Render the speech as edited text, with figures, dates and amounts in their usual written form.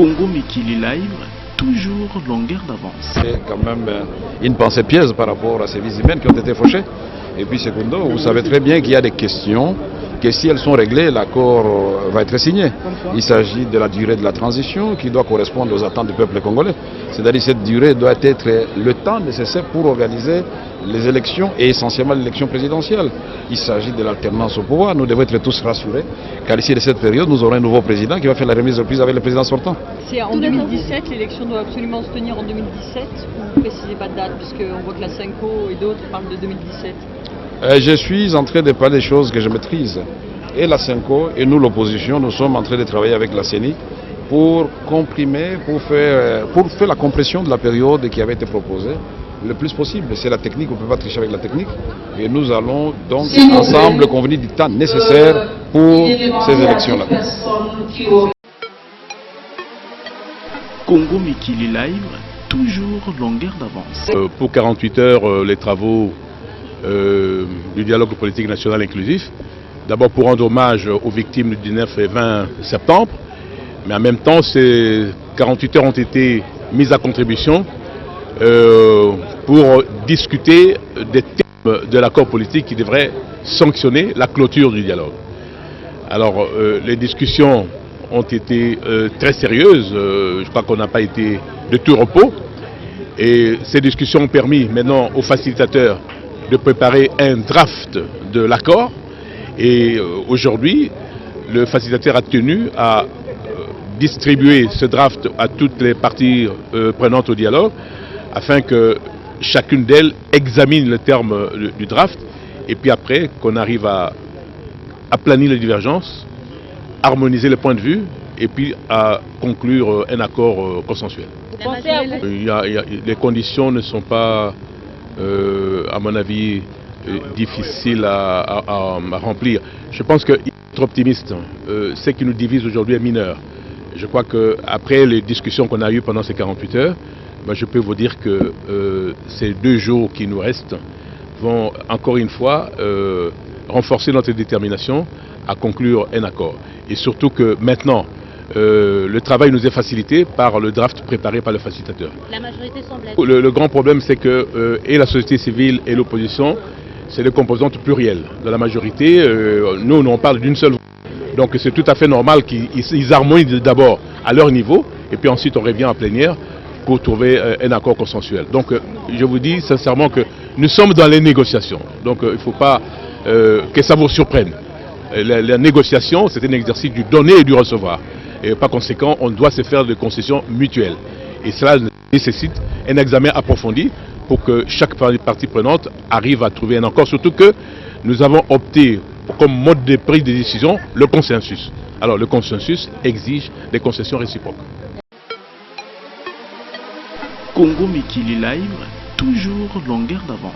Congo Mikili Live, toujours longueur d'avance. C'est quand même une pensée pièce par rapport à ces vies humaines qui ont été fauchées. Et puis secondo, vous savez très bien qu'il y a des questions que si elles sont réglées, l'accord va être signé. Il s'agit de la durée de la transition qui doit correspondre aux attentes du peuple congolais. C'est-à-dire que cette durée doit être le temps nécessaire pour organiser les élections et essentiellement l'élection présidentielle. Il s'agit de l'alternance au pouvoir. Nous devons être tous rassurés car ici de cette période, nous aurons un nouveau président qui va faire la remise de prise avec le président sortant. C'est en 2017, l'élection doit absolument se tenir en 2017, ou vous ne précisez pas de date, puisqu'on voit que la Senko et d'autres parlent de 2017. Je suis en train de parler des choses que je maîtrise. Et la Senko et nous, l'opposition, nous sommes en train de travailler avec la CENI pour comprimer, pour faire la compression de la période qui avait été proposée le plus possible. C'est la technique, on ne peut pas tricher avec la technique. Et nous allons donc ensemble convenir du temps nécessaire pour ces élections-là. Congo Mikili Live, toujours longueur d'avance. Pour 48 heures, les travaux du dialogue politique national inclusif. D'abord pour rendre hommage aux victimes du 19 et 20 septembre, mais en même temps, ces 48 heures ont été mises à contribution pour discuter des thèmes de l'accord politique qui devrait sanctionner la clôture du dialogue. Alors, les discussions ont été très sérieuses, je crois qu'on n'a pas été de tout repos, et ces discussions ont permis maintenant aux facilitateurs de préparer un draft de l'accord. Et aujourd'hui, le facilitateur a tenu à distribuer ce draft à toutes les parties prenantes au dialogue afin que chacune d'elles examine le terme du draft et puis après qu'on arrive à aplanir les divergences, harmoniser les points de vue et puis à conclure un accord consensuel. Les conditions ne sont pas, à mon avis, difficile à remplir. Je pense que être optimiste, ce qui nous divise aujourd'hui est mineur. Je crois qu'après les discussions qu'on a eues pendant ces 48 heures, je peux vous dire que ces 2 jours qui nous restent vont encore une fois renforcer notre détermination à conclure un accord. Et surtout que maintenant, le travail nous est facilité par le draft préparé par le facilitateur. La majorité semble être... Le grand problème, c'est que et la société civile et l'opposition, c'est les composantes plurielles de la majorité. Nous, on parle d'une seule voix. Donc c'est tout à fait normal qu'ils harmonisent d'abord à leur niveau, et puis ensuite on revient en plénière pour trouver un accord consensuel. Donc je vous dis sincèrement que nous sommes dans les négociations. Donc il ne faut pas que ça vous surprenne. La négociation, c'est un exercice du donner et du recevoir. Et par conséquent, on doit se faire des concessions mutuelles. Et cela nécessite un examen approfondi pour que chaque partie prenante arrive à trouver un accord, surtout que nous avons opté comme mode de prise de décision le consensus. Alors le consensus exige des concessions réciproques. Congo Mikili Live, toujours longueur d'avance.